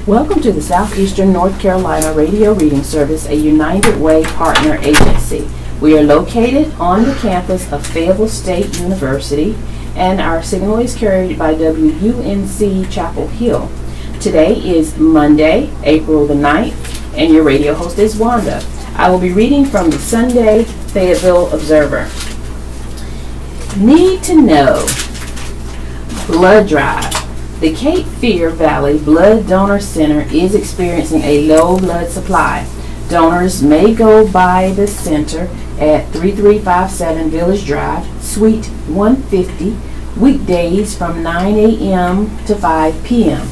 Welcome to the Southeastern North Carolina Radio Reading Service, a United Way partner agency. We are located on the campus of Fayetteville State University, and our signal is carried by WUNC Chapel Hill. Today is Monday, April the 9th, and your radio host is Wanda. I will be reading from the Sunday Fayetteville Observer. Need to know. Blood drive. The Cape Fear Valley Blood Donor Center is experiencing a low blood supply. Donors may go by the center at 3357 Village Drive, Suite 150, weekdays from 9 a.m. to 5 p.m.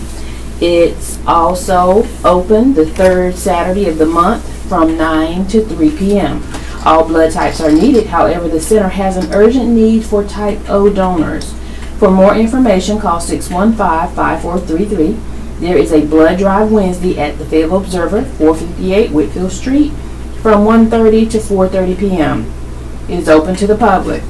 It's also open the third Saturday of the month from 9 to 3 p.m. All blood types are needed. However, the center has an urgent need for Type O donors. For more information, call 615-5433. There is a blood drive Wednesday at the Fayetteville Observer, 458 Whitfield Street, from 1:30 to 4:30 p.m. It is open to the public.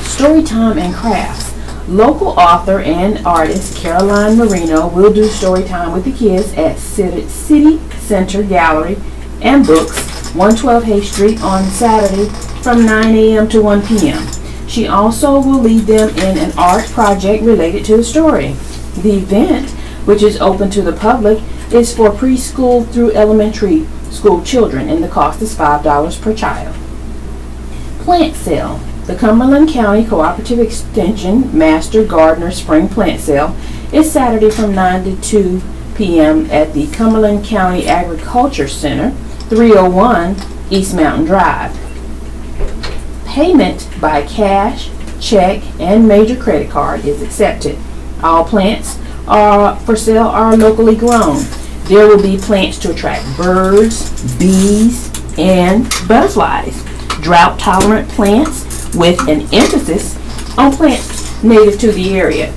Storytime and crafts. Local author and artist Caroline Marino will do storytime with the kids at City Center Gallery and Books, 112 Hay Street on Saturday from 9 a.m. to 1 p.m. She also will lead them in an art project related to the story. The event, which is open to the public, is for preschool through elementary school children, and the cost is $5 per child. Plant sale. The Cumberland County Cooperative Extension Master Gardener Spring Plant Sale is Saturday from 9 to 2 p.m. at the Cumberland County Agriculture Center, 301 East Mountain Drive. Payment by cash, check, and major credit card is accepted. All plants for sale are locally grown. There will be plants to attract birds, bees, and butterflies. Drought-tolerant plants with an emphasis on plants native to the area.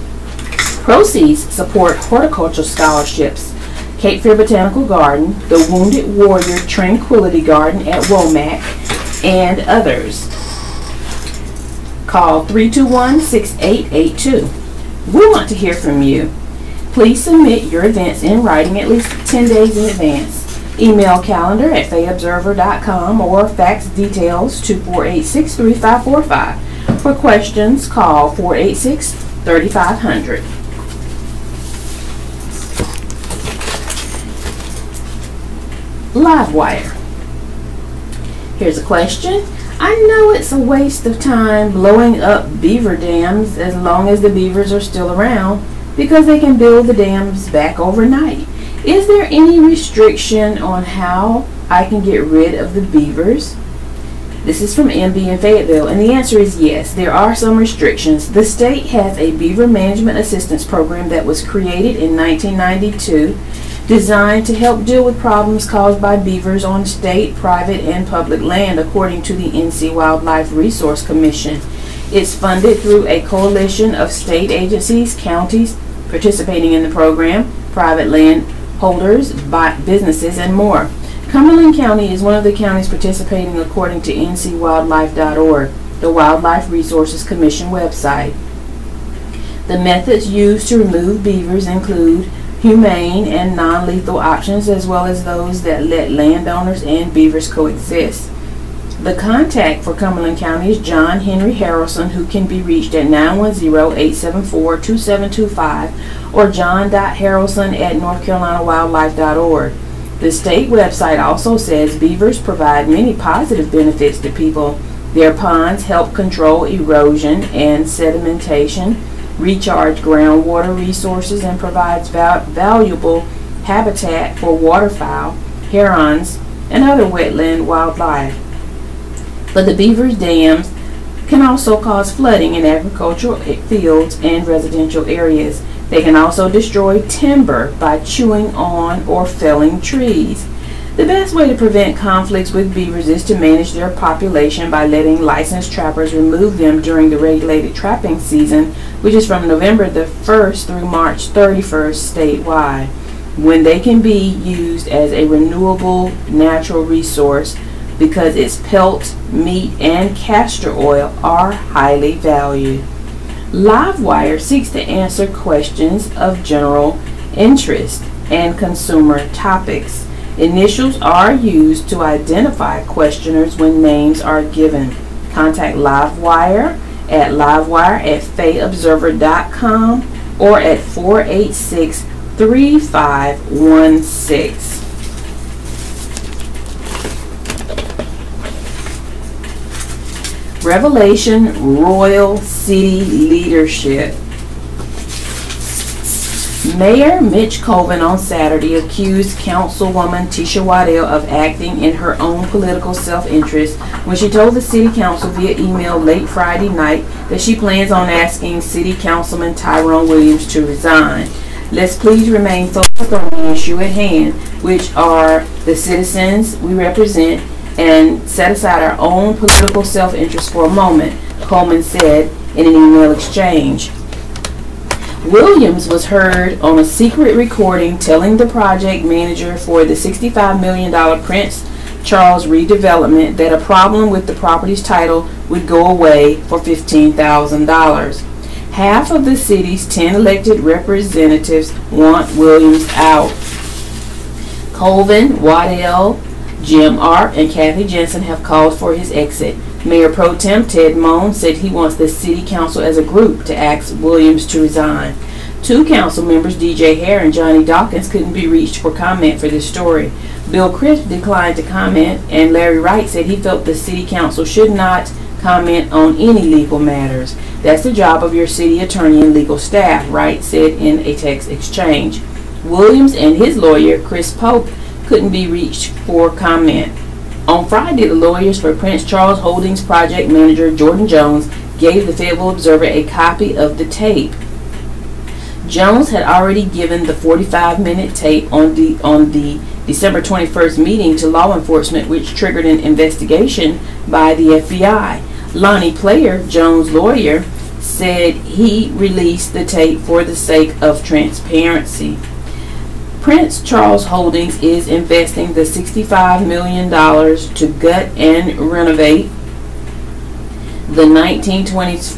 Proceeds support horticultural scholarships, Cape Fear Botanical Garden, the Wounded Warrior Tranquility Garden at Womack, and others. Call 321-6882. We want to hear from you. Please submit your events in writing at least 10 days in advance. Email calendar at fayobserver.com or fax details to 486-3545. For questions, call 486-3500. Livewire. Here's a question. I know it's a waste of time blowing up beaver dams as long as the beavers are still around, because they can build the dams back overnight. Is there any restriction on how I can get rid of the beavers? This is from MB in Fayetteville, and the answer is yes, there are some restrictions. The state has a Beaver Management Assistance Program that was created in 1992, designed to help deal with problems caused by beavers on state, private, and public land, according to the NC Wildlife Resource Commission. It's funded through a coalition of state agencies, counties participating in the program, private landholders, businesses, and more. Cumberland County is one of the counties participating according to ncwildlife.org, the Wildlife Resources Commission website. The methods used to remove beavers include humane and non-lethal options, as well as those that let landowners and beavers coexist. The contact for Cumberland County is John Henry Harrelson, who can be reached at 910-874-2725 or john.harrelson@northcarolinawildlife.org. The state website also says beavers provide many positive benefits to people. Their ponds help control erosion and sedimentation, recharge groundwater resources, and provides valuable habitat for waterfowl, herons, and other wetland wildlife. But the beaver's dams can also cause flooding in agricultural fields and residential areas. They can also destroy timber by chewing on or felling trees. The best way to prevent conflicts with beavers is to manage their population by letting licensed trappers remove them during the regulated trapping season, which is from November the 1st through March 31st statewide, when they can be used as a renewable natural resource because its pelt, meat, and castor oil are highly valued. Livewire seeks to answer questions of general interest. and consumer topics. Initials are used to identify questioners when names are given. Contact Livewire at livewire@fayobserver.com or at 486-3516. Revelation Royal City Leadership. Mayor Mitch Colvin on Saturday accused Councilwoman Tisha Waddell of acting in her own political self-interest when she told the City Council via email late Friday night that she plans on asking City Councilman Tyrone Williams to resign. Let's please remain focused on the issue at hand, which are the citizens we represent, and set aside our own political self-interest for a moment, Coleman said in an email exchange. Williams was heard on a secret recording telling the project manager for the $65 million Prince Charles redevelopment that a problem with the property's title would go away for $15,000. Half of the city's 10 elected representatives want Williams out. Colvin, Waddell, Jim Arp, and Kathy Jensen have called for his exit. Mayor Pro Tem Ted Moan said he wants the City Council as a group to ask Williams to resign. Two council members, DJ Hare and Johnny Dawkins, couldn't be reached for comment for this story. Bill Crisp declined to comment, and Larry Wright said he felt the City Council should not comment on any legal matters. That's the job of your city attorney and legal staff, Wright said in a text exchange. Williams and his lawyer, Chris Pope, couldn't be reached for comment. On Friday, the lawyers for Prince Charles Holdings project manager Jordan Jones gave the Fayetteville Observer a copy of the tape. Jones had already given the 45-minute tape on the December 21st meeting to law enforcement, which triggered an investigation by the FBI. Lonnie Player, Jones' lawyer, said he released the tape for the sake of transparency. Prince Charles Holdings is investing the $65 million to gut and renovate the 1920s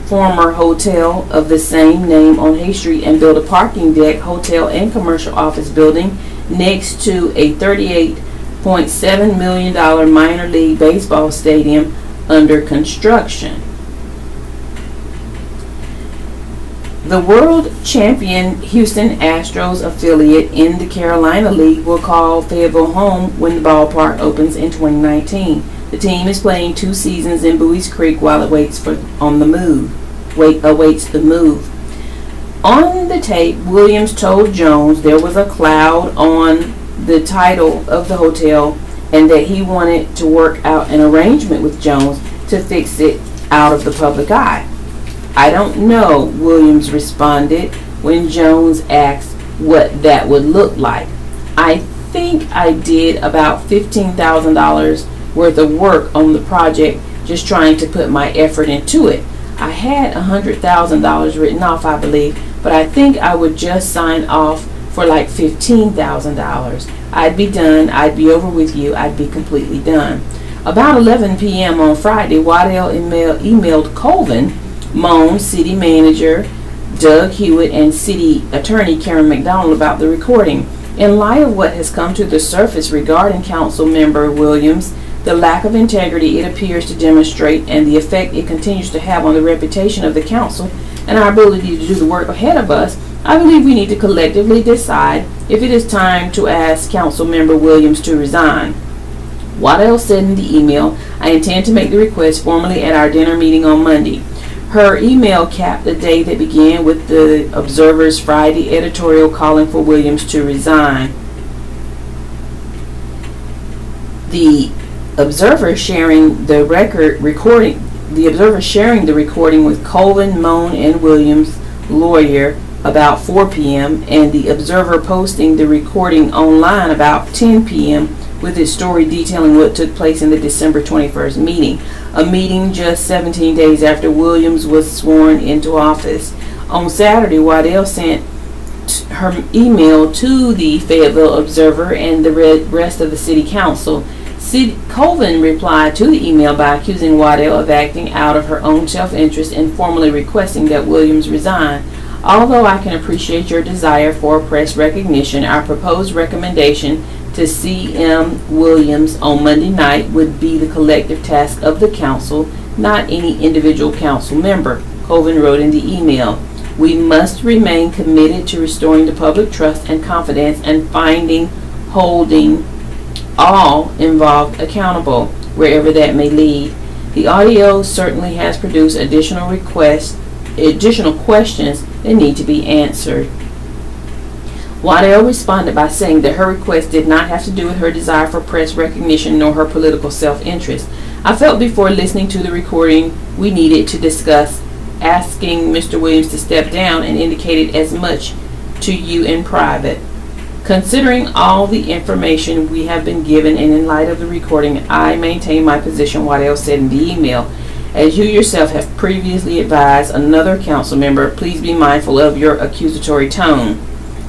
former hotel of the same name on Hay Street and build a parking deck, hotel, and commercial office building next to a $38.7 million minor league baseball stadium under construction. The world champion Houston Astros affiliate in the Carolina League will call Fayetteville home when the ballpark opens in 2019. The team is playing 2 seasons in Bowie's Creek while it waits the move. On the tape, Williams told Jones there was a cloud on the title of the hotel and that he wanted to work out an arrangement with Jones to fix it out of the public eye. I don't know, Williams responded when Jones asked what that would look like. I think I did about $15,000 worth of work on the project, just trying to put my effort into it. I had $100,000 written off, I believe, but I think I would just sign off for like $15,000. I'd be done. I'd be over with you. I'd be completely done. About 11 p.m. on Friday, Waddell emailed Colvin, Moan, city manager Doug Hewitt, and city attorney Karen McDonald about the recording. In light of what has come to the surface regarding council member Williams, the lack of integrity it appears to demonstrate, and the effect it continues to have on the reputation of the council and our ability to do the work ahead of us, I believe we need to collectively decide if it is time to ask council member Williams to resign. Waddell said in the email, I intend to make the request formally at our dinner meeting on Monday. Her email capped the day that began with the Observer's Friday editorial calling for Williams to resign. The Observer sharing the recording with Colvin, Moan, and Williams' lawyer about 4 p.m. and the Observer posting the recording online about 10 p.m. with its story detailing what took place in the December 21st meeting, a meeting just 17 days after Williams was sworn into office. On Saturday, Waddell sent her email to the Fayetteville Observer and the rest of the City Council. Colvin replied to the email by accusing Waddell of acting out of her own self-interest and formally requesting that Williams resign. Although I can appreciate your desire for press recognition, our proposed recommendation to C.M. Williams on Monday night would be the collective task of the council, not any individual council member, Colvin wrote in the email. We must remain committed to restoring the public trust and confidence and holding all involved accountable, wherever that may lead. The audio certainly has produced additional questions that need to be answered. Waddell responded by saying that her request did not have to do with her desire for press recognition nor her political self-interest. I felt before listening to the recording we needed to discuss asking Mr. Williams to step down and indicated as much to you in private. Considering all the information we have been given and in light of the recording, I maintain my position, Waddell said in the email. As you yourself have previously advised another council member, please be mindful of your accusatory tone.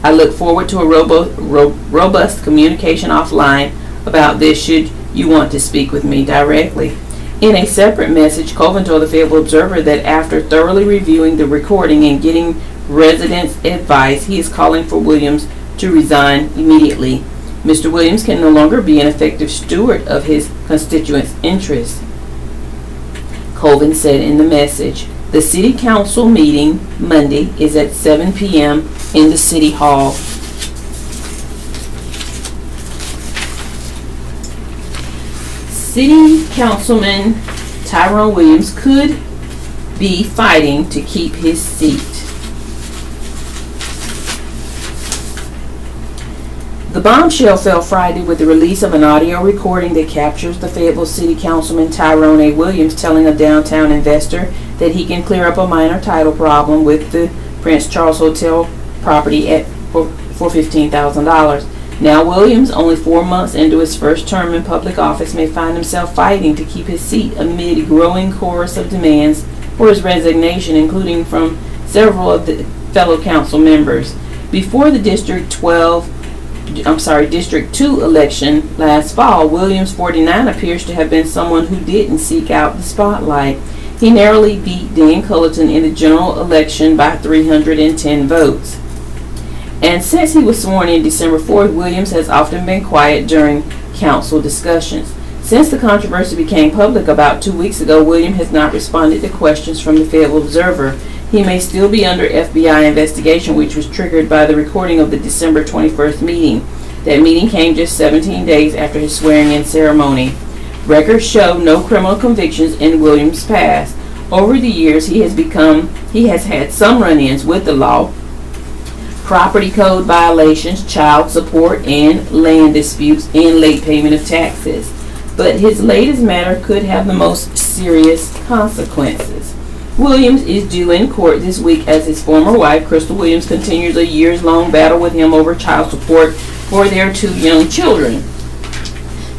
I look forward to a robust communication offline about this should you want to speak with me directly. In a separate message, Colvin told the Fayetteville Observer that after thoroughly reviewing the recording and getting residents' advice, he is calling for Williams to resign immediately. Mr. Williams can no longer be an effective steward of his constituents' interests, Colvin said in the message. The City Council meeting Monday is at 7 p.m. in the City Hall. City Councilman Tyrone Williams could be fighting to keep his seat. The bombshell fell Friday with the release of an audio recording that captures the Fayetteville City Councilman Tyrone A. Williams telling a downtown investor that he can clear up a minor title problem with the Prince Charles Hotel property for $15,000. Now Williams, only 4 months into his first term in public office, may find himself fighting to keep his seat amid a growing chorus of demands for his resignation, including from several of the fellow council members. Before the District 2 election last fall, Williams, 49, appears to have been someone who didn't seek out the spotlight. He narrowly beat Dan Culleton in the general election by 310 votes. And since he was sworn in December 4th, Williams has often been quiet during council discussions. Since the controversy became public about 2 weeks ago, Williams has not responded to questions from the Fayetteville Observer. He may still be under FBI investigation, which was triggered by the recording of the December 21st meeting. That meeting came just 17 days after his swearing-in ceremony. Records show no criminal convictions in Williams' past. Over the years, he has had some run-ins with the law, property code violations, child support, and land disputes, and late payment of taxes. But his latest matter could have the most serious consequences. Williams is due in court this week as his former wife, Crystal Williams, continues a years-long battle with him over child support for their 2 young children.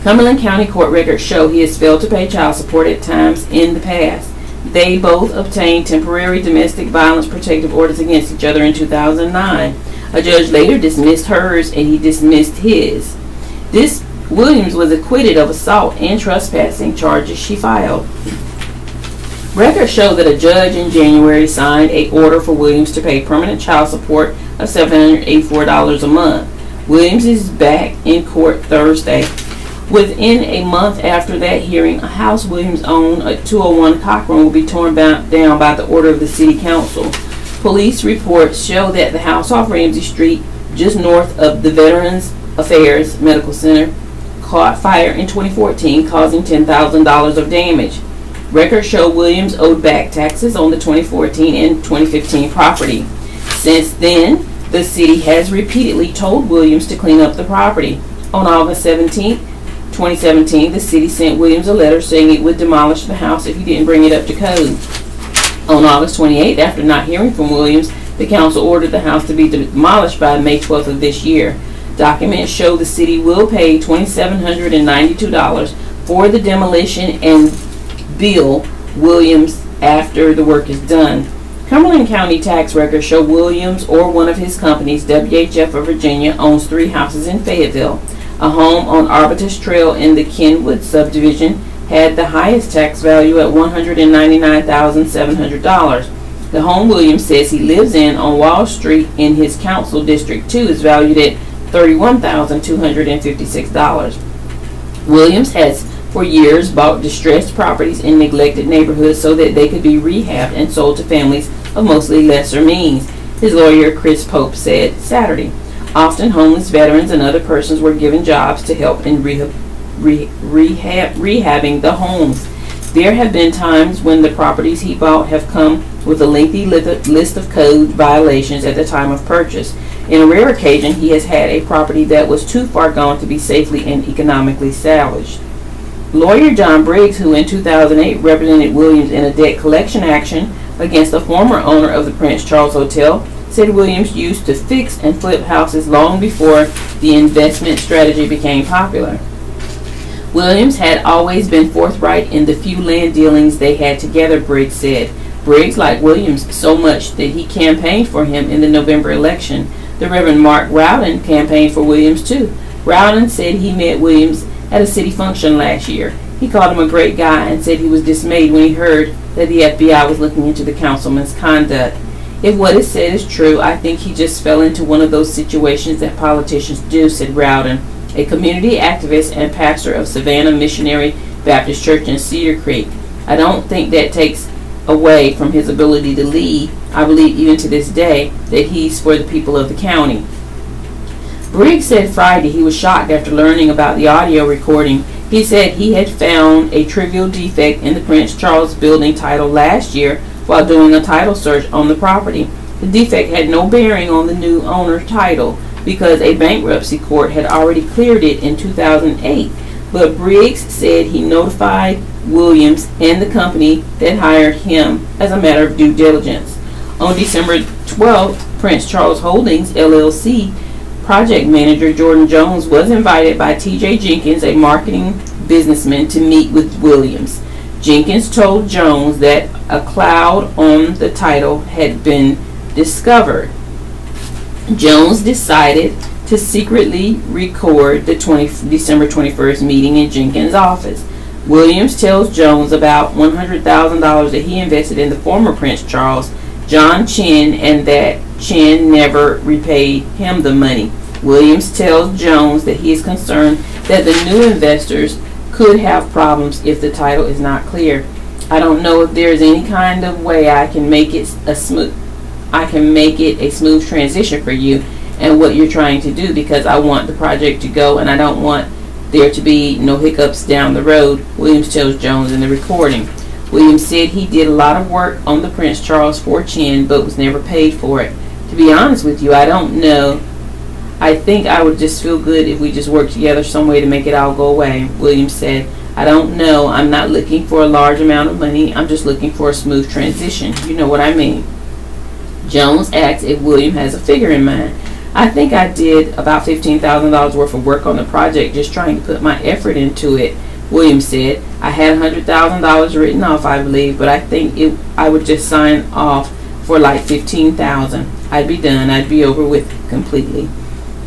Cumberland County court records show he has failed to pay child support at times in the past. They both obtained temporary domestic violence protective orders against each other in 2009. A judge later dismissed hers and he dismissed his. This Williams was acquitted of assault and trespassing charges she filed. Records show that a judge in January signed an order for Williams to pay permanent child support of $784 a month. Williams is back in court Thursday. Within a month after that hearing, a house Williams owned at 201 Cochran will be torn down by the order of the City Council. Police reports show that the house off Ramsey Street, just north of the Veterans Affairs Medical Center, caught fire in 2014, causing $10,000 of damage. Records show Williams owed back taxes on the 2014 and 2015 property. Since then, the city has repeatedly told Williams to clean up the property. On August 17, 2017, the city sent Williams a letter saying it would demolish the house if he didn't bring it up to code. On August 28, after not hearing from Williams, the council ordered the house to be demolished by May 12th of this year. Documents show the city will pay $2,792 for the demolition and bill Williams after the work is done. Cumberland County tax records show Williams or one of his companies, WHF of Virginia, owns 3 houses in Fayetteville. A home on Arbutus Trail in the Kenwood subdivision had the highest tax value at $199,700. The home Williams says he lives in on Wall Street in his council district 2 is valued at $31,256. Williams has for years bought distressed properties in neglected neighborhoods so that they could be rehabbed and sold to families of mostly lesser means, his lawyer Chris Pope said Saturday. Often homeless veterans and other persons were given jobs to help in rehabbing the homes. There have been times when the properties he bought have come with a lengthy list of code violations at the time of purchase. In a rare occasion, he has had a property that was too far gone to be safely and economically salvaged. Lawyer John Briggs, who in 2008 represented Williams in a debt collection action against the former owner of the Prince Charles Hotel, said Williams used to fix and flip houses long before the investment strategy became popular. Williams had always been forthright in the few land dealings they had together, Briggs said. Briggs liked Williams so much that he campaigned for him in the November election. The Reverend Mark Rowden campaigned for Williams too. Rowden said he met Williams at a city function last year. He called him a great guy and said he was dismayed when he heard that the FBI was looking into the councilman's conduct. If what is said is true, I think he just fell into one of those situations that politicians do, said Rowden, a community activist and pastor of Savannah Missionary Baptist Church in Cedar Creek. I don't think that takes away from his ability to lead. I believe even to this day that he's for the people of the county. Briggs said Friday he was shocked after learning about the audio recording. He said he had found a trivial defect in the Prince Charles building title last year while doing a title search on the property. The defect had no bearing on the new owner's title because a bankruptcy court had already cleared it in 2008. But Briggs said he notified Williams and the company that hired him as a matter of due diligence. On December 12th, Prince Charles Holdings, LLC, project manager Jordan Jones was invited by T.J. Jenkins, a marketing businessman, to meet with Williams. Jenkins told Jones that a cloud on the title had been discovered. Jones decided to secretly record the December 21st meeting in Jenkins' office. Williams tells Jones about $100,000 that he invested in the former Prince Charles, John Chin, and that Chin never repaid him the money. Williams tells Jones that he is concerned that the new investors could have problems if the title is not clear. I don't know if there is any kind of way I can make it a smooth transition for you and what you're trying to do, because I want the project to go and I don't want there to be no hiccups down the road, Williams tells Jones in the recording. Williams said he did a lot of work on the Prince Charles for Chin but was never paid for it. To be honest with you, I don't know. I think I would just feel good if we just worked together some way to make it all go away, Williams said. I don't know. I'm not looking for a large amount of money. I'm just looking for a smooth transition. You know what I mean. Jones asked if William has a figure in mind. I think I did about $15,000 worth of work on the project just trying to put my effort into it, Williams said. I had $100,000 written off, I believe, but I think I would just sign off for like $15,000. I'd be done. I'd be over with completely.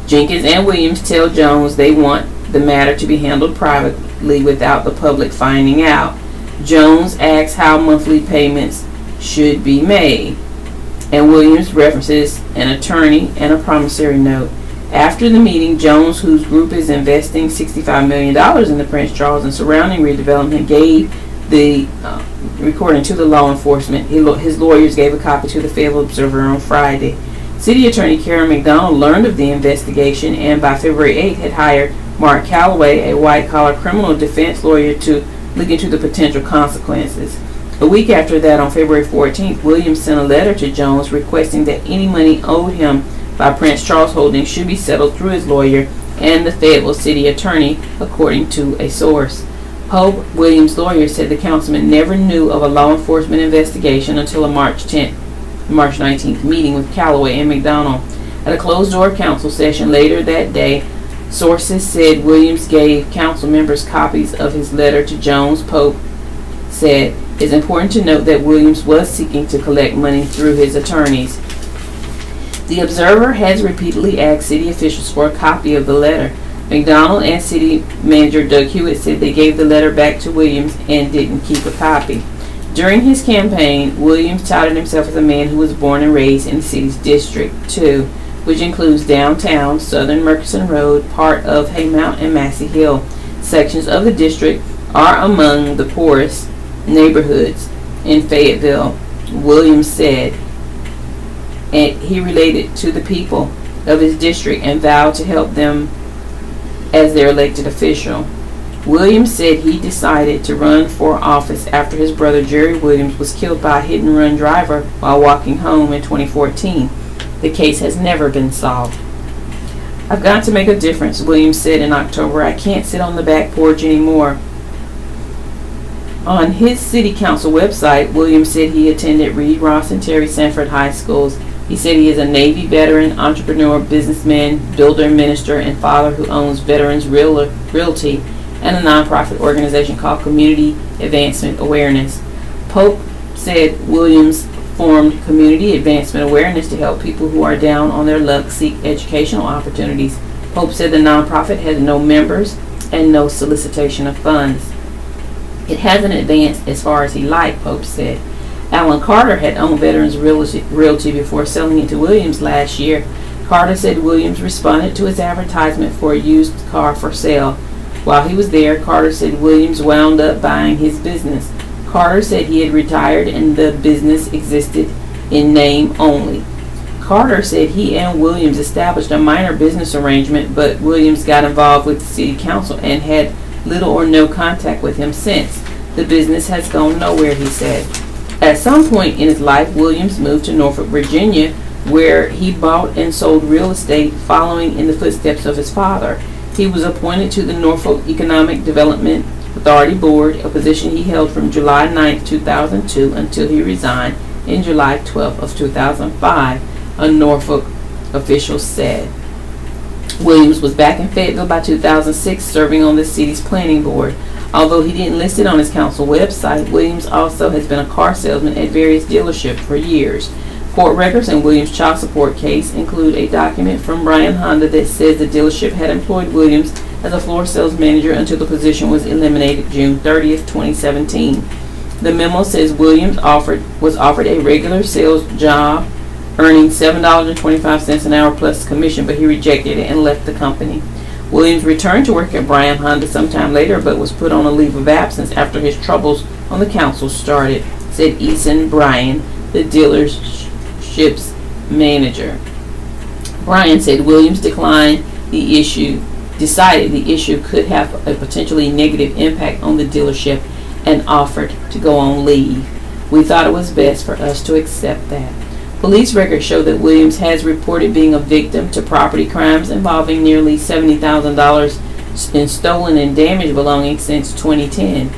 Jenkins and Williams tell Jones they want the matter to be handled privately without the public finding out. Jones asks how monthly payments should be made, and Williams references an attorney and a promissory note. After the meeting, Jones, whose group is investing $65 million in the Prince Charles and surrounding redevelopment, gave the recording to the law enforcement. His lawyers gave a copy to the Fayetteville Observer on Friday. City Attorney Karen McDonald learned of the investigation and by February 8th had hired Mark Calloway, a white-collar criminal defense lawyer, to look into the potential consequences. A week after that, on February 14th, Williams sent a letter to Jones requesting that any money owed him by Prince Charles Holdings should be settled through his lawyer and the Fayetteville City Attorney, according to a source. Pope, Williams' lawyer, said the councilman never knew of a law enforcement investigation until a March 19th meeting with Calloway and McDonald. At a closed-door council session later that day, sources said Williams gave council members copies of his letter to Jones. Pope said it's important to note that Williams was seeking to collect money through his attorneys. The Observer has repeatedly asked city officials for a copy of the letter. McDonald and City Manager Doug Hewitt said they gave the letter back to Williams and didn't keep a copy. During his campaign, Williams touted himself as a man who was born and raised in the city's District 2, which includes downtown, Southern Murchison Road, part of Haymount and Massey Hill. Sections of the district are among the poorest neighborhoods in Fayetteville, Williams said, and he related to the people of his district and vowed to help them as their elected official. Williams said he decided to run for office after his brother Jerry Williams was killed by a hit-and-run driver while walking home in 2014. The case has never been solved. I've got to make a difference, Williams said in October. I can't sit on the back porch anymore. On his city council website, Williams said he attended Reed, Ross, and Terry Sanford high schools. He said he is a Navy veteran, entrepreneur, businessman, builder, minister, and father who owns Veterans Realty and a nonprofit organization called Community Advancement Awareness. Pope said Williams formed Community Advancement Awareness to help people who are down on their luck seek educational opportunities. Pope said the nonprofit has no members and no solicitation of funds. It hasn't advanced as far as he liked, Pope said. Alan Carter had owned Veterans Realty before selling it to Williams last year. Carter said Williams responded to his advertisement for a used car for sale. While he was there, Carter said Williams wound up buying his business. Carter said he had retired and the business existed in name only. Carter said he and Williams established a minor business arrangement, but Williams got involved with the city council and had little or no contact with him since. The business has gone nowhere, he said. At some point in his life, Williams moved to Norfolk, Virginia, where he bought and sold real estate following in the footsteps of his father. He was appointed to the Norfolk Economic Development Authority Board, a position he held from July 9, 2002 until he resigned in July 12 of 2005, a Norfolk official said. Williams was back in Fayetteville by 2006, serving on the city's planning board. Although he didn't list it on his council website, Williams also has been a car salesman at various dealerships for years. Court records in Williams' child support case include a document from Brian Honda that says the dealership had employed Williams as a floor sales manager until the position was eliminated June 30th, 2017. The memo says Williams was offered a regular sales job, earning $7.25 an hour plus commission, but he rejected it and left the company. Williams returned to work at Brian Honda sometime later, but was put on a leave of absence after his troubles on the council started, said Eason Bryan, the dealership's manager. Bryan said Williams decided the issue could have a potentially negative impact on the dealership and offered to go on leave. We thought it was best for us to accept that. Police records show that Williams has reported being a victim to property crimes involving nearly $70,000 in stolen and damaged belongings since 2010.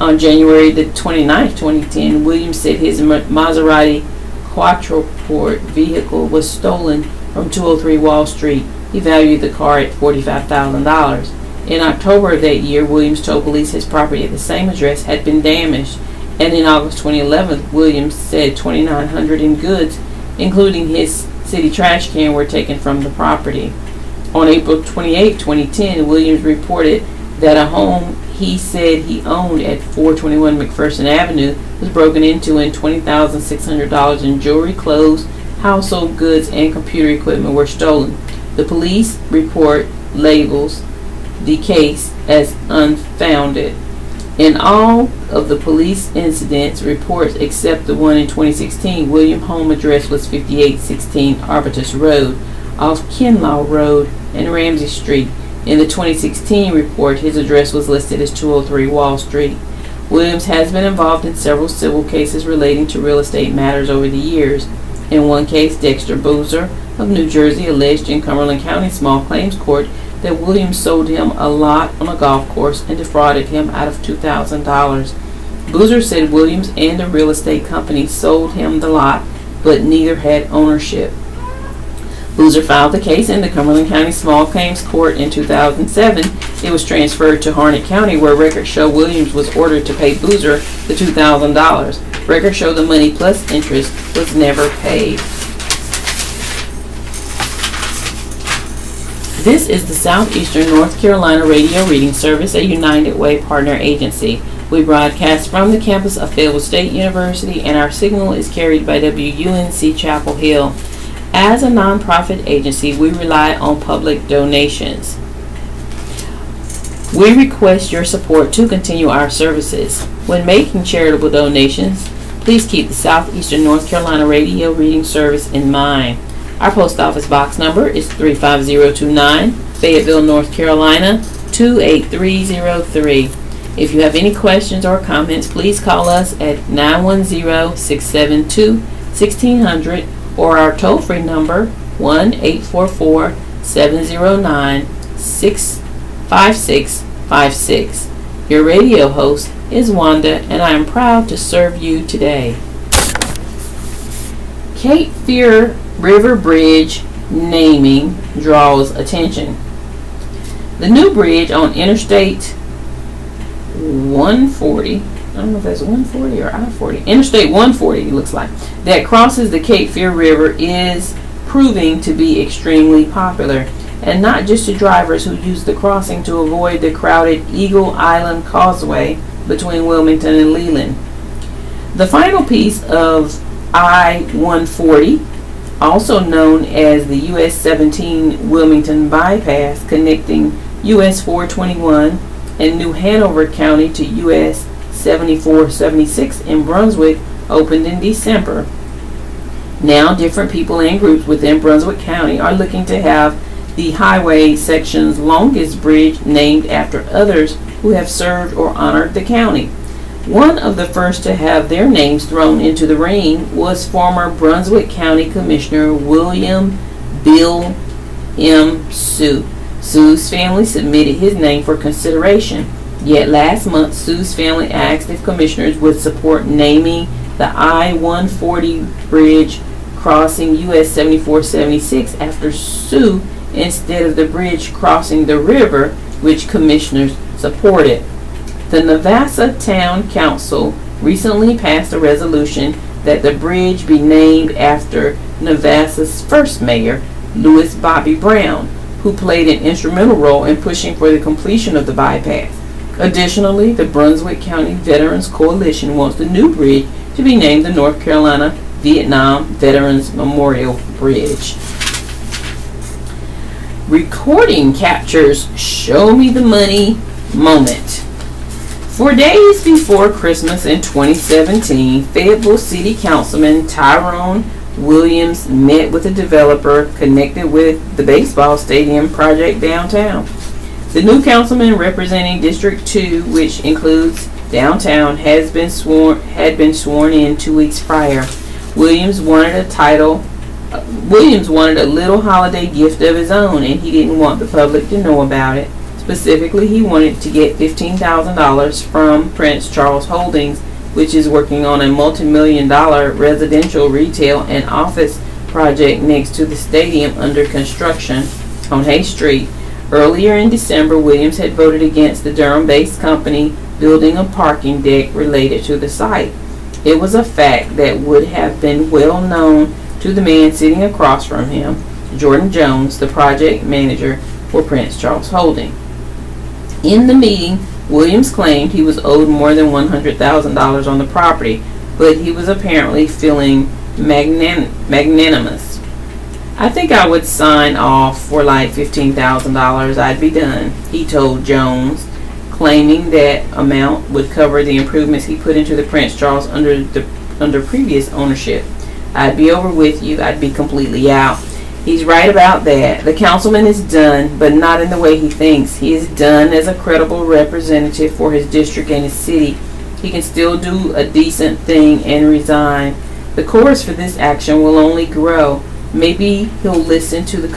On January the 29th, 2010, Williams said his Maserati Quattroporte vehicle was stolen from 203 Wall Street. He valued the car at $45,000. In October of that year, Williams told police his property at the same address had been damaged. And in August 2011, Williams said $2,900 in goods, including his city trash can, were taken from the property. On April 28, 2010, Williams reported that a home he said he owned at 421 McPherson Avenue was broken into and $20,600 in jewelry, clothes, household goods, and computer equipment were stolen. The police report labels the case as unfounded. In all of the police incidents reports except the one in 2016, Williams' home address was 5816 Arbutus Road, off Kinlaw Road and Ramsey Street. In the 2016 report, his address was listed as 203 Wall Street. Williams has been involved in several civil cases relating to real estate matters over the years. In one case, Dexter Boozer of New Jersey alleged in Cumberland County Small Claims Court that Williams sold him a lot on a golf course and defrauded him out of $2,000. Boozer said Williams and a real estate company sold him the lot, but neither had ownership. Boozer filed the case in the Cumberland County Small Claims Court in 2007. It was transferred to Harnett County, where records show Williams was ordered to pay Boozer the $2,000. Records show the money plus interest was never paid. This is the Southeastern North Carolina Radio Reading Service, a United Way partner agency. We broadcast from the campus of Fayetteville State University, and our signal is carried by WUNC Chapel Hill. As a nonprofit agency, we rely on public donations. We request your support to continue our services. When making charitable donations, please keep the Southeastern North Carolina radio reading service in mind. Our post office box number is 35029, Fayetteville, North Carolina 28303. If you have any questions or comments, please call us at 910-672-1600 or our toll-free number 1-844-709-5656. Your radio host is Wanda, and I am proud to serve you today. Cape Fear River Bridge naming draws attention. The new bridge on Interstate 140, I don't know if that's 140 or I-40, Interstate 140 it looks like, that crosses the Cape Fear River is proving to be extremely popular, and not just to drivers who use the crossing to avoid the crowded Eagle Island Causeway between Wilmington and Leland. The final piece of I-140, also known as the US 17 Wilmington Bypass connecting US 421 and New Hanover County to US 7476 in Brunswick, opened in December. Now different people and groups within Brunswick County are looking to have the highway section's longest bridge named after others who have served or honored the county. One of the first to have their names thrown into the ring was former Brunswick County Commissioner William Bill M. Sue. Sue's family submitted his name for consideration. Yet last month, Sue's family asked if commissioners would support naming the I-140 bridge crossing US 7476 after Sue instead of the bridge crossing the river, which commissioners supported. The Navassa Town Council recently passed a resolution that the bridge be named after Navassa's first mayor, Louis Bobby Brown, who played an instrumental role in pushing for the completion of the bypass. Additionally, the Brunswick County Veterans Coalition wants the new bridge to be named the North Carolina Vietnam Veterans Memorial Bridge. Recording captures Show Me the Money moment. For days before Christmas in 2017, Fayetteville City Councilman Tyrone Williams met with a developer connected with the baseball stadium project downtown. The new councilman representing District 2, which includes downtown, had been sworn in 2 weeks prior. Williams wanted a little holiday gift of his own, and he didn't want the public to know about it. Specifically, he wanted to get $15,000 from Prince Charles Holdings, which is working on a multi-million-dollar residential, retail, and office project next to the stadium under construction on Hay Street. Earlier in December, Williams had voted against the Durham-based company building a parking deck related to the site. It was a fact that would have been well known to the man sitting across from him, Jordan Jones, the project manager for Prince Charles Holdings. In the meeting, Williams claimed he was owed more than $100,000 on the property, but he was apparently feeling magnanimous. I think I would sign off for like $15,000. I'd be done, he told Jones, claiming that amount would cover the improvements he put into the Prince Charles under previous ownership. I'd be over with you. I'd be completely out. He's right about that. The councilman is done, but not in the way he thinks. He is done as a credible representative for his district and his city. He can still do a decent thing and resign. The chorus for this action will only grow. Maybe he'll listen to the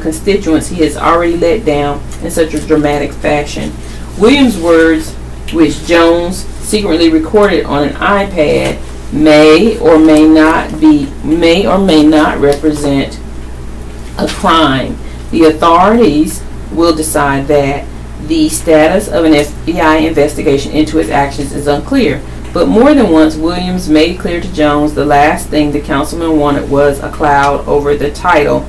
constituents he has already let down in such a dramatic fashion. Williams' words, which Jones secretly recorded on an iPad, may or may not represent a crime. The authorities will decide that. The status of an FBI investigation into his actions is unclear, but more than once Williams made clear to Jones the last thing the councilman wanted was a cloud over the title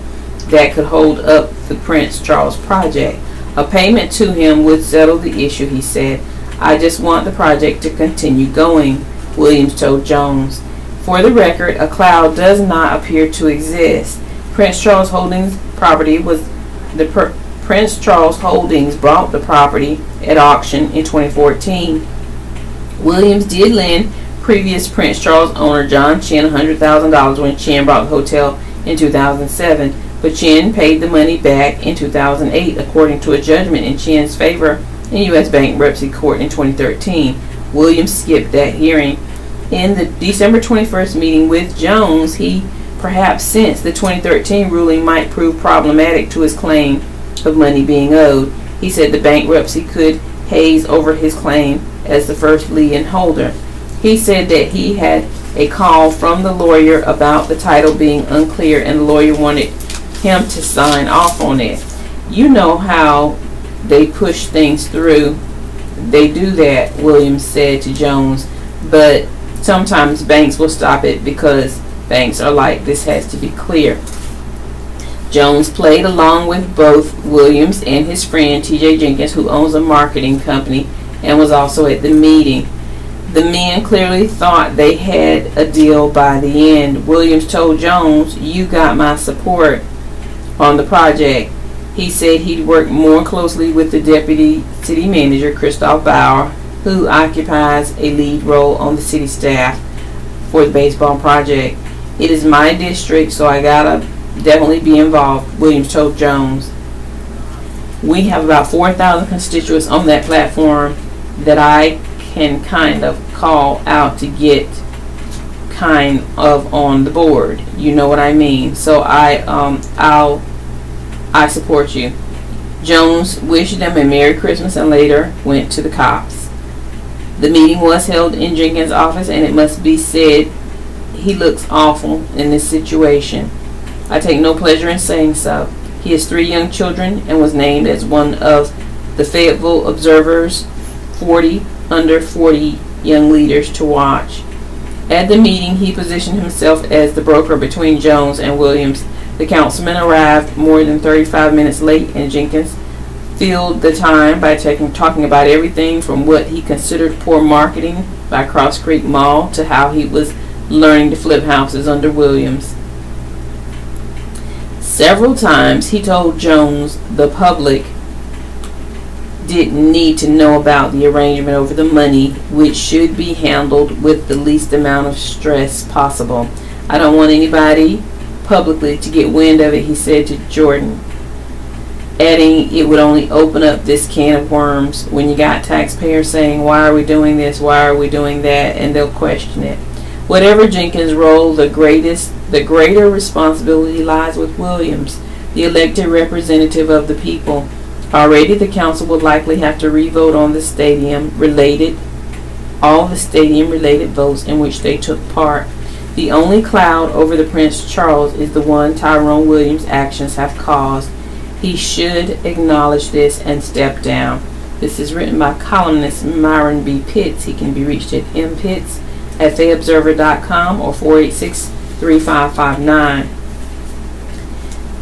that could hold up the Prince Charles project. A payment to him would settle the issue, he said. I just want the project to continue going, Williams told Jones. For the record, a cloud does not appear to exist. Prince Charles Holdings property was Prince Charles Holdings bought the property at auction in 2014. Williams did lend previous Prince Charles owner John Chin $100,000 when Chin bought the hotel in 2007, but Chin paid the money back in 2008, according to a judgment in Chin's favor in U.S. bankruptcy court in 2013. Williams skipped that hearing. In the December 21st meeting with Jones, he perhaps sensed the 2013 ruling might prove problematic to his claim of money being owed. He said the bankruptcy could haze over his claim as the first lien holder. He said that he had a call from the lawyer about the title being unclear, and the lawyer wanted him to sign off on it. You know how they push things through. They do that, Williams said to Jones, but sometimes banks will stop it because banks are like, this has to be clear. Jones played along with both Williams and his friend T.J. Jenkins, who owns a marketing company and was also at the meeting. The men clearly thought they had a deal by the end. Williams told Jones, "You got my support on the project." He said he'd work more closely with the deputy city manager, Christoph Bauer, who occupies a lead role on the city staff for the baseball project. "It is my district, so I gotta definitely be involved," Williams told Jones. "We have about 4,000 constituents on that platform that I can kind of call out to get kind of on the board. You know what I mean? So I support you." Jones wished them a Merry Christmas and later went to the cops. The meeting was held in Jenkins' office, and it must be said he looks awful in this situation. I take no pleasure in saying so. He has 3 young children and was named as one of the Fayetteville Observer's 40 under 40 young leaders to watch. At the meeting, he positioned himself as the broker between Jones and Williams. The councilman arrived more than 35 minutes late, and Jenkins filled the time by talking about everything from what he considered poor marketing by Cross Creek Mall to how he was learning to flip houses under Williams. Several times he told Jones the public didn't need to know about the arrangement over the money, which should be handled with the least amount of stress possible. "I don't want anybody publicly to get wind of it," he said to Jordan, adding it would only open up this can of worms when you got taxpayers saying, "Why are we doing this? Why are we doing that?" and they'll question it. Whatever Jenkins' role, the greater responsibility lies with Williams, the elected representative of the people. Already the council will likely have to revote on all the stadium-related votes in which they took part. The only cloud over the Prince Charles is the one Tyrone Williams' actions have caused. He should acknowledge this and step down. This is written by columnist Myron B. Pitts. He can be reached at mpitts@fayobserver.com or 486-3559.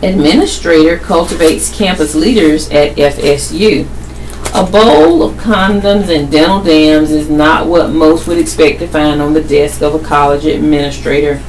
Administrator cultivates campus leaders at FSU. A bowl of condoms and dental dams is not what most would expect to find on the desk of a college administrator.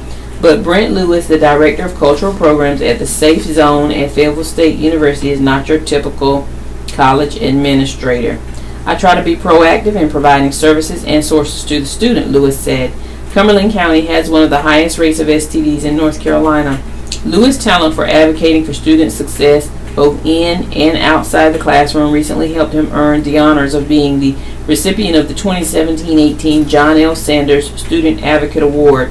But Brent Lewis, the director of cultural programs at the Safe Zone at Fayetteville State University, is not your typical college administrator. "I try to be proactive in providing services and sources to the student," Lewis said. "Cumberland County has one of the highest rates of STDs in North Carolina. Lewis' talent for advocating for student success both in and outside the classroom recently helped him earn the honors of being the recipient of the 2017-18 John L. Sanders Student Advocate Award.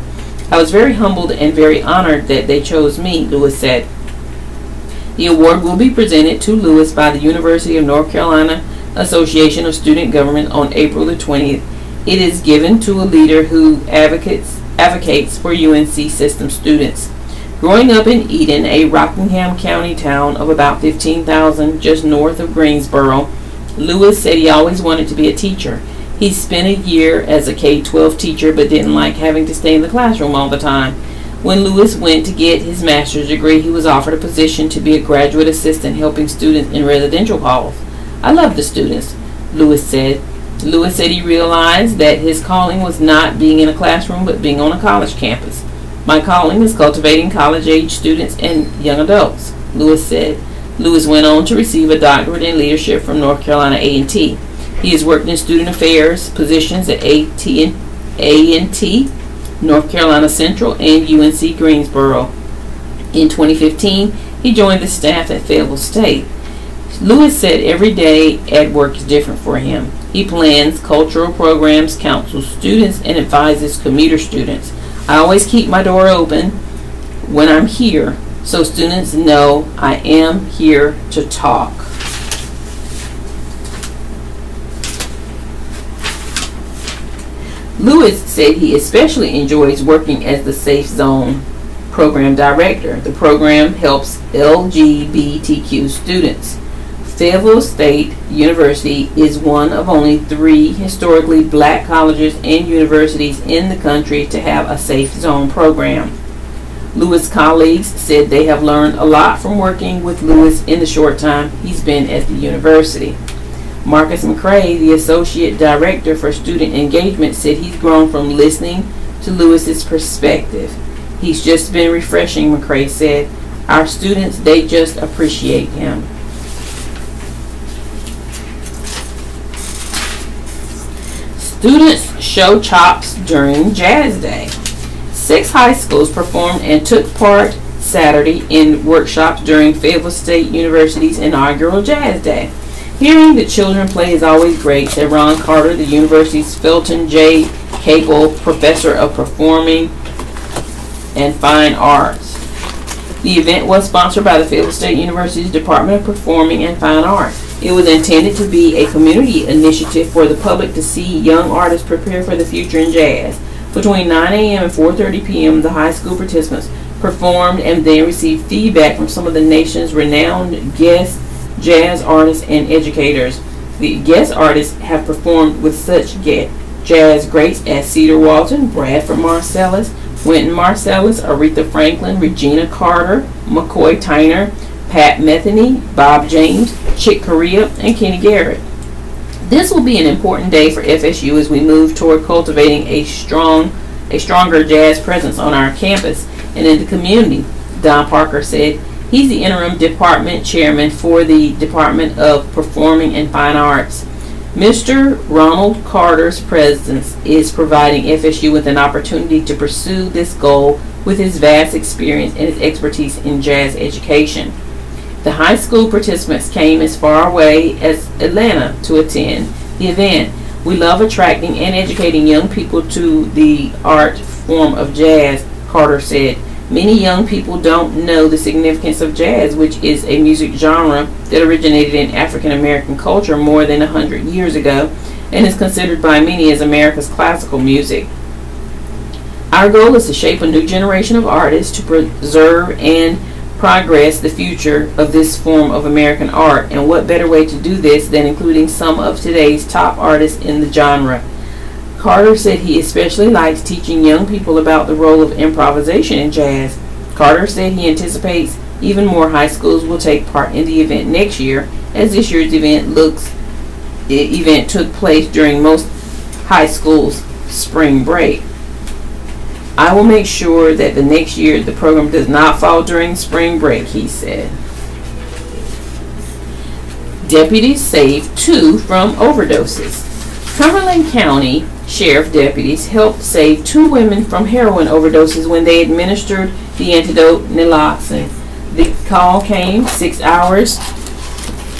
I was very humbled and very honored that they chose me," Lewis said. The award will be presented to Lewis by the University of North Carolina Association of Student Government on April the 20th. It is given to a leader who advocates for UNC system students. Growing up in Eden, a Rockingham County town of about 15,000 just north of Greensboro, Lewis said he always wanted to be a teacher. He spent a year as a K-12 teacher but didn't like having to stay in the classroom all the time. When Lewis went to get his master's degree, he was offered a position to be a graduate assistant helping students in residential halls. "I love the students," Lewis said. Lewis said he realized that his calling was not being in a classroom but being on a college campus. My calling is cultivating college-age students and young adults, Lewis said. Lewis went on to receive a doctorate in leadership from North Carolina A&T. He has worked in student affairs positions at A&T, North Carolina Central, and UNC Greensboro. In 2015, he joined the staff at Fayetteville State. Lewis said every day at work is different for him. He plans cultural programs, counsels students, and advises commuter students. I always keep my door open when I'm here so students know I am here to talk. Lewis said he especially enjoys working as the Safe Zone program director. The program helps LGBTQ students. Fayetteville State University is one of only 3 historically black colleges and universities in the country to have a Safe Zone program. Lewis' colleagues said they have learned a lot from working with Lewis in the short time he's been at the university. Marcus McCrae, the Associate Director for Student Engagement, said he's grown from listening to Lewis's perspective. He's just been refreshing, McCrae said. Our students, they just appreciate him. Students show chops during Jazz Day. 6 high schools performed and took part Saturday in workshops during Fayetteville State University's inaugural Jazz Day. Hearing the children play is always great, said Ron Carter, the university's Felton J. Capel Professor of Performing and Fine Arts. The event was sponsored by the Fayetteville State University's Department of Performing and Fine Arts. It was intended to be a community initiative for the public to see young artists prepare for the future in jazz. Between 9 a.m. and 4:30 p.m., the high school participants performed and then received feedback from some of the nation's renowned guest jazz artists and educators. The guest artists have performed with such jazz greats as Cedar Walton, Bradford Marcellus, Wynton Marcellus, Aretha Franklin, Regina Carter, McCoy Tyner, Pat Metheny, Bob James, Chick Corea, and Kenny Garrett. This will be an important day for FSU as we move toward cultivating a stronger jazz presence on our campus and in the community, Don Parker said. He's the interim department chairman for the Department of Performing and Fine Arts. Mr. Ronald Carter's presence is providing FSU with an opportunity to pursue this goal with his vast experience and his expertise in jazz education. The high school participants came as far away as Atlanta to attend the event. We love attracting and educating young people to the art form of jazz, Carter said. Many young people don't know the significance of jazz, which is a music genre that originated in African American culture more than 100 years ago and is considered by many as America's classical music. Our goal is to shape a new generation of artists to preserve and progress the future of this form of American art, and what better way to do this than including some of today's top artists in the genre. Carter said he especially likes teaching young people about the role of improvisation in jazz. Carter said he anticipates even more high schools will take part in the event next year, as this year's event took place during most high schools' spring break. I will make sure that the next year the program does not fall during spring break, he said. Deputies saved 2 from overdoses. Cumberland County Sheriff deputies helped save 2 women from heroin overdoses when they administered the antidote naloxone. The call came 6 hours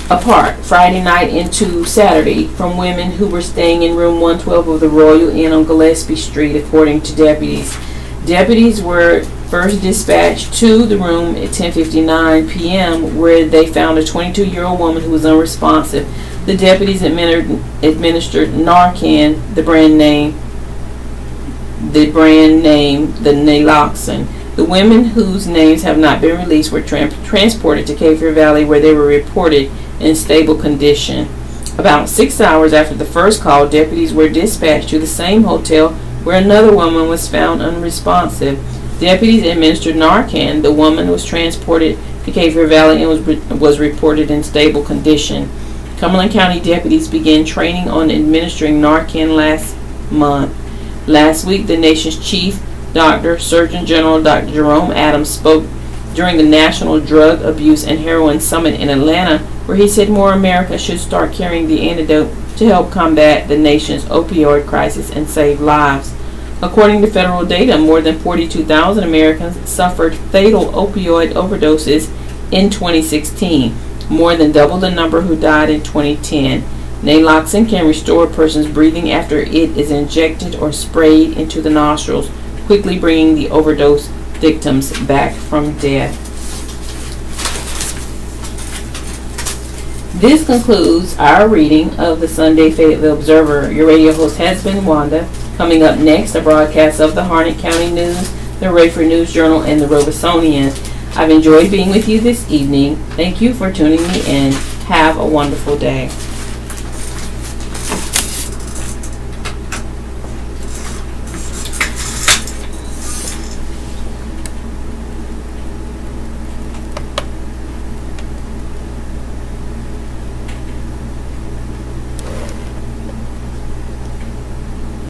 apart, Friday night into Saturday, from women who were staying in room 112 of the Royal Inn on Gillespie Street, according to deputies. Deputies were first dispatched to the room at 10:59 p.m. where they found a 22-year-old woman who was unresponsive. The deputies administered Narcan, the brand name, the naloxone. The women whose names have not been released were transported to Fayetteville Valley, where they were reported in stable condition. About 6 hours after the first call, deputies were dispatched to the same hotel where another woman was found unresponsive. Deputies administered Narcan. The woman was transported to Fayetteville Valley and was reported in stable condition. Cumberland County deputies began training on administering Narcan last month. Last week, the nation's chief doctor, Surgeon General Dr. Jerome Adams, spoke during the National Drug Abuse and Heroin Summit in Atlanta, where he said more Americans should start carrying the antidote to help combat the nation's opioid crisis and save lives. According to federal data, more than 42,000 Americans suffered fatal opioid overdoses in 2016, more than double the number who died in 2010. Naloxone can restore a person's breathing after it is injected or sprayed into the nostrils, quickly bringing the overdose victims back from death. This concludes our reading of the Sunday Fayetteville Observer. Your radio host has been Wanda. Coming up next, a broadcast of the Harnett County News, the Rayford News Journal, and the Robesonian. I've enjoyed being with you this evening. Thank you for tuning me in. Have a wonderful day.